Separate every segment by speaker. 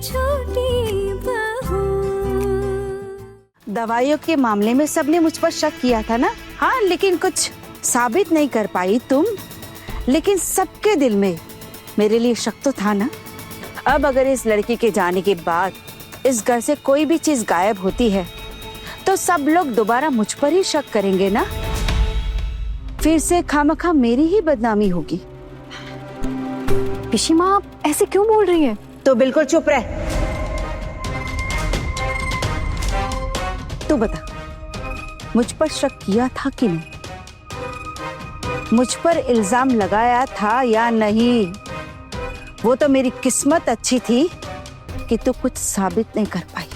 Speaker 1: छोटी बहू।
Speaker 2: दवाइयों के मामले में सबने मुझ पर शक किया था ना? हाँ, लेकिन कुछ साबित नहीं कर पाई तुम। लेकिन सबके दिल में मेरे लिए शक तो था ना। अब अगर इस लड़की के जाने के बाद इस घर से कोई भी चीज गायब होती है तो सब लोग दोबारा मुझ पर ही शक करेंगे ना। फिर से खामखा मेरी ही बदनामी होगी।
Speaker 3: पिशी माँ, आप ऐसे क्यों बोल रही हैं?
Speaker 2: तो बिल्कुल चुप रह। तू बता, मुझ पर शक किया था कि नहीं? मुझ पर इल्जाम लगाया था या नहीं? वो तो मेरी किस्मत अच्छी थी कि तू कुछ साबित नहीं कर पाई।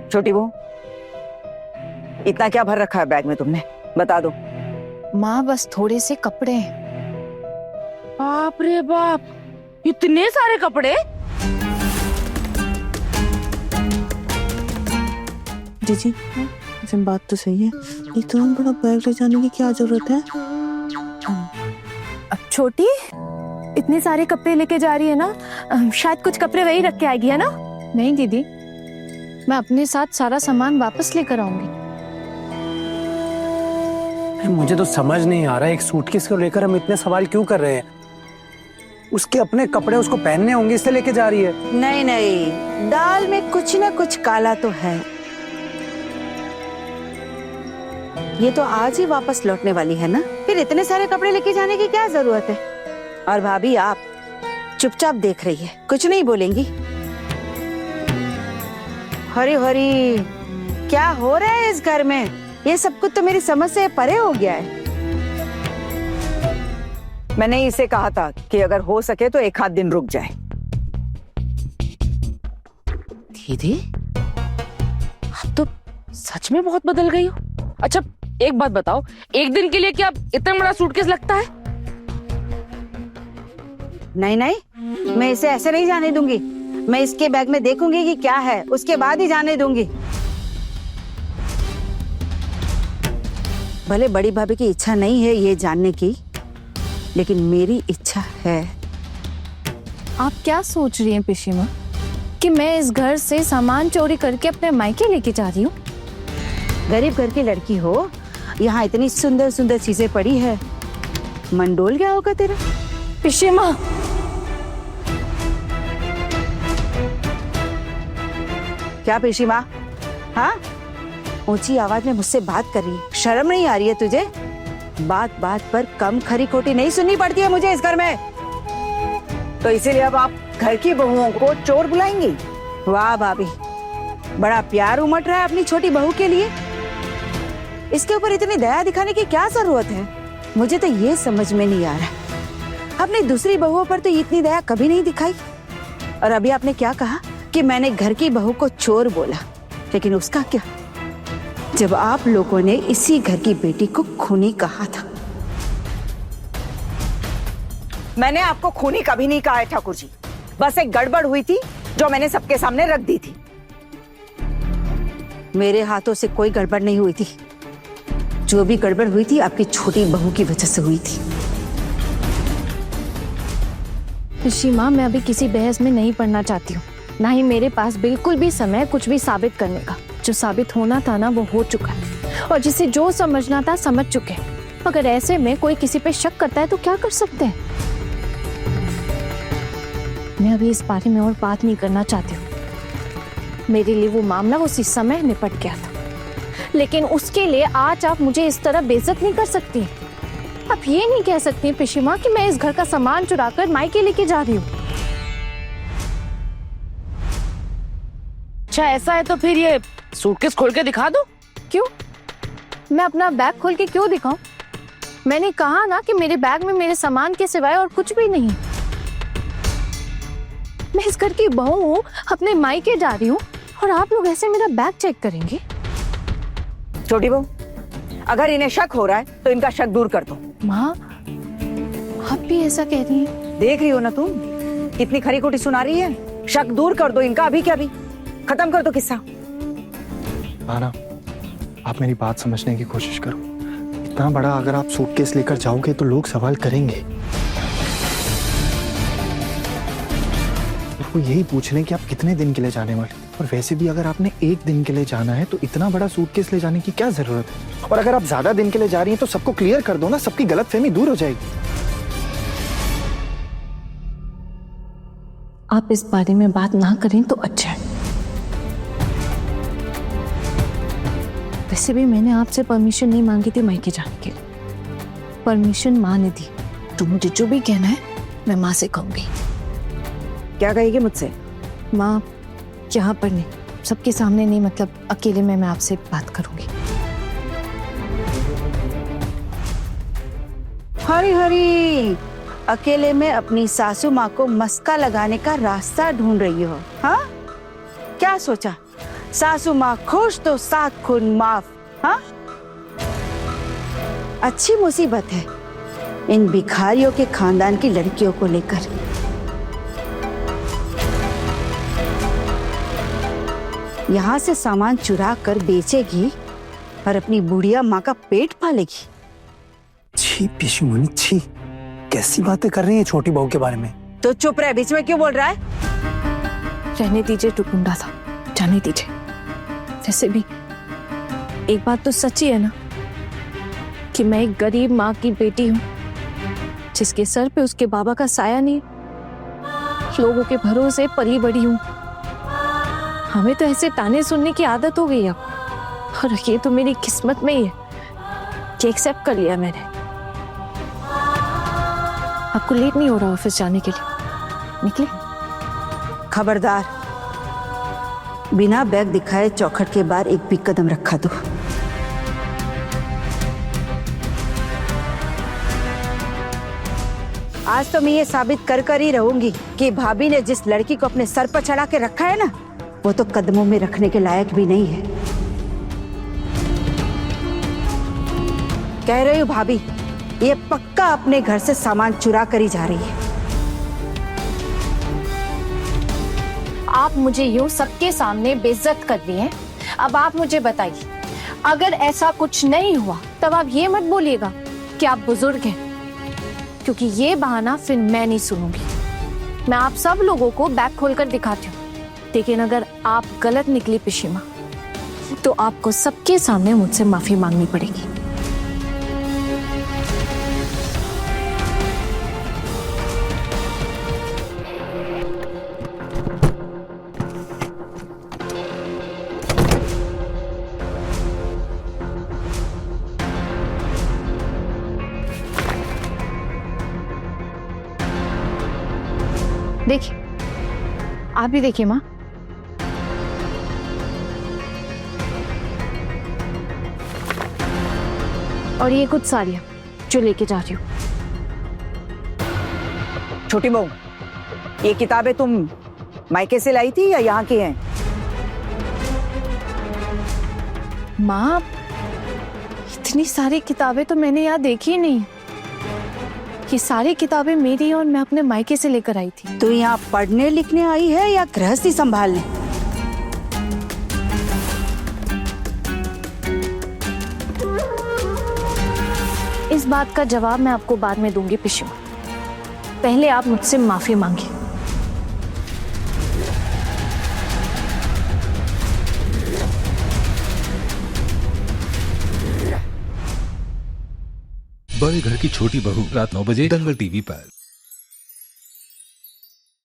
Speaker 2: छोटी बहू, इतना क्या भर रखा है बैग में तुमने? बता दो।
Speaker 3: माँ, बस थोड़े से कपड़े हैं।
Speaker 4: बाप रे बाप, इतने सारे कपड़े?
Speaker 5: जीजी, बात तो सही है, इतना बड़ा बैग ले जाने की क्या जरूरत है?
Speaker 3: अब छोटी इतने सारे कपड़े लेके जा रही है ना, शायद कुछ कपड़े वही रख के आएगी, है ना? नहीं दीदी, मैं अपने साथ सारा सामान वापस लेकर आऊंगी।
Speaker 6: मुझे तो समझ नहीं आ रहा है, एक सूटकेस को लेकर हम इतने सवाल क्यों कर रहे हैं? उसके अपने कपड़े उसको पहनने होंगे, इसलिए लेके जा रही है।
Speaker 2: नहीं नहीं, दाल में कुछ ना कुछ काला तो है। ये तो आज ही वापस लौटने वाली है ना, फिर इतने सारे कपड़े लेके जाने की क्या जरूरत है? और भाभी, आप चुपचाप देख रही है, कुछ नहीं बोलेंगी? हरी हरी, क्या हो रहा है इस घर में? ये सब कुछ तो मेरी समझ से परे हो गया है। मैंने इसे कहा था कि अगर हो सके तो एक आध दिन रुक जाए।
Speaker 4: दीदी, आप तो सच में बहुत बदल गई हो। अच्छा, एक बात बताओ, एक दिन के लिए क्या इतना बड़ा सूटकेस लगता है?
Speaker 2: नहीं नहीं, मैं इसे ऐसे नहीं जाने दूंगी। मैं इसके बैग में देखूंगी कि क्या है, उसके बाद ही जाने दूंगी। भले बड़ी भाभी की इच्छा नहीं है ये जानने की, लेकिन मेरी इच्छा है।
Speaker 3: आप क्या सोच रही हैं पिशी माँ, कि मैं इस घर से सामान चोरी करके अपने मायके लेके जा रही हूँ?
Speaker 2: गरीब घर की लड़की हो, यहाँ इतनी सुंदर सुंदर चीजें पड़ी है, मन डोल गया होगा तेरा।
Speaker 3: पिशी माँ,
Speaker 2: क्या पेशी माँ? हाँ, ऊंची आवाज में मुझसे बात कर रही है, शर्म नहीं आ रही है तुझे? बात बात पर कम खरी खोटी नहीं सुननी पड़ती है मुझे इस घर में। तो इसीलिए अब आप घर की बहुओं को चोर बुलाएंगी? वाह भाभी, बड़ा प्यार उमड़ रहा है अपनी छोटी बहू के लिए। इसके ऊपर इतनी दया दिखाने की क्या जरूरत है? मुझे तो ये समझ में नहीं आ रहा। अपनी दूसरी बहुओं पर तो इतनी दया कभी नहीं दिखाई। और अभी आपने क्या कहा कि मैंने घर की बहू को चोर बोला, लेकिन उसका क्या, जब आप लोगों ने इसी घर की बेटी को खूनी कहा था। मैंने आपको खूनी कभी नहीं कहा है ठाकुर जी, बस एक गड़बड़ हुई थी जो मैंने सबके सामने रख दी थी। मेरे हाथों से कोई गड़बड़ नहीं हुई थी। जो भी गड़बड़ हुई थी आपकी छोटी बहू की वजह से हुई थी।
Speaker 3: पिशी माँ, मैं अभी किसी बहस में नहीं पड़ना चाहती हूँ, ना ही मेरे पास बिल्कुल भी समय कुछ भी साबित करने का। जो साबित होना था ना, वो हो चुका है, और जिसे जो समझना था समझ चुके हैं। अगर ऐसे में कोई किसी पे शक करता है तो क्या कर सकते हैं? मैं अभी इस बारे में और बात नहीं करना चाहती हूँ। मेरे लिए वो मामला उसी समय निपट गया था, लेकिन उसके लिए आज आप मुझे इस तरह बेइज्जत नहीं कर सकती। आप ये नहीं कह सकती पिशी माँ कि मैं इस घर का सामान चुराकर मायके लेके जा रही हूँ।
Speaker 4: अच्छा, ऐसा है तो फिर ये सूटकेस खोल के दिखा दो।
Speaker 3: क्यों? मैं अपना बैग खोल के क्यों दिखाऊं? मैंने कहा ना कि मेरे बैग में मेरे सामान के सिवाय और कुछ भी नहीं। मैं इस घर की बहू हूँ, अपने मायके जा रही हूँ, और आप लोग ऐसे मेरा बैग चेक करेंगे?
Speaker 2: छोटी बहू, अगर इन्हें शक हो रहा है तो इनका शक दूर कर दो।
Speaker 3: माँ, आप भी ऐसा कह रही हैं?
Speaker 2: देख रही हो ना तुम, कितनी खरी खोटी सुना रही है। शक दूर कर दो इनका, अभी क्या अभी खत्म कर दो किस्सा।
Speaker 7: आना, आप मेरी बात समझने की कोशिश करो। इतना बड़ा अगर आप सूटकेस लेकर जाओगे तो लोग सवाल करेंगे। वो यही पूछ रहे हैं कि आप कितने दिन के लिए जाने वाले। और वैसे भी अगर आपने 1 दिन के लिए जाना है तो इतना बड़ा सूटकेस ले जाने की क्या जरूरत है। और अगर आप ज्यादा दिन के लिए जा रही हैं तो सबको क्लियर कर दो ना, सबकी गलतफहमी दूर हो जाएगी।
Speaker 3: आप इस बारे में बात ना करें तो अच्छा है। वैसे भी मैंने आपसे परमिशन नहीं मांगी थी मायके जाने के लिए। परमिशन माँ ने दी, तो मुझे जो भी कहना है मैं माँ से कहूंगी।
Speaker 2: क्या कहेगी मुझसे?
Speaker 3: माँ यहाँ पर नहीं, सबके सामने नहीं, मतलब अकेले में मैं आपसे बात करूंगी।
Speaker 2: हरी हरी, अकेले में अपनी सासू माँ को मस्का लगाने का रास्ता ढूंढ रही हो? हाँ, क्या सोचा सासू माँ खुश तो 7 खून माफ? हाँ, अच्छी मुसीबत है इन भिखारियों के खानदान की लड़कियों को लेकर। यहाँ से सामान चुरा कर बेचेगी और अपनी बुढ़िया माँ का पेट पालेगी।
Speaker 6: छी पीशी मुनि, छी, कैसी बातें कर रही है छोटी बहू के बारे में?
Speaker 2: तो चुप रहे, बीच में क्यों बोल रहा है?
Speaker 3: रहने दीजिए, टुकुंडा था, जाने दीजिए। वैसे भी एक बात तो सच्ची है ना कि मैं एक गरीब माँ की बेटी हूँ जिसके सर पे उसके बाबा का साया नहीं, लोगों के भरोसे पली बड़ी हूँ। हमें तो ऐसे ताने सुनने की आदत हो गई अब, और ये तो मेरी किस्मत में ही है कि एक्सेप्ट कर लिया मैंने। आपको लेट नहीं हो रहा ऑफिस जाने के लिए? निकले।
Speaker 2: खबरदार, बिना बैग दिखाए चौखट के बाहर एक भी कदम रखा तो। आज तो मैं ये साबित कर ही रहूंगी कि भाभी ने जिस लड़की को अपने सर पर चढ़ा के रखा है ना, वो तो कदमों में रखने के लायक भी नहीं है। कह रही हूँ भाभी, ये पक्का अपने घर से सामान चुरा कर ही जा रही है।
Speaker 3: आप मुझे यूं सबके सामने बेइज्जत कर रही हैं। अब आप मुझे बताइए, अगर ऐसा कुछ नहीं हुआ तब आप ये मत बोलिएगा कि आप बुजुर्ग हैं, क्योंकि ये बहाना फिर मैं नहीं सुनूंगी। मैं आप सब लोगों को बैग खोलकर दिखाती हूँ, लेकिन अगर आप गलत निकली पिशीमा तो आपको सबके सामने मुझसे माफी मांगनी पड़ेगी। देखिए, आप भी देखिए माँ। और ये कुछ साड़ियाँ जो लेके जा रही हूँ।
Speaker 2: छोटी बहू, ये किताबें तुम मायके से लाई थी या यहाँ की हैं?
Speaker 3: माँ, इतनी सारी किताबें तो मैंने यहाँ देखी ही नहीं। ये सारी किताबें मेरी और मैं अपने मायके से लेकर आई थी।
Speaker 2: तो यहाँ पढ़ने लिखने आई है या गृहस्थी संभालने?
Speaker 3: इस बात का जवाब मैं आपको बाद में दूंगी पिशु। पहले आप मुझसे माफी मांगिए।
Speaker 1: बड़े घर की छोटी बहू, रात 9 बजे दंगल टीवी पर।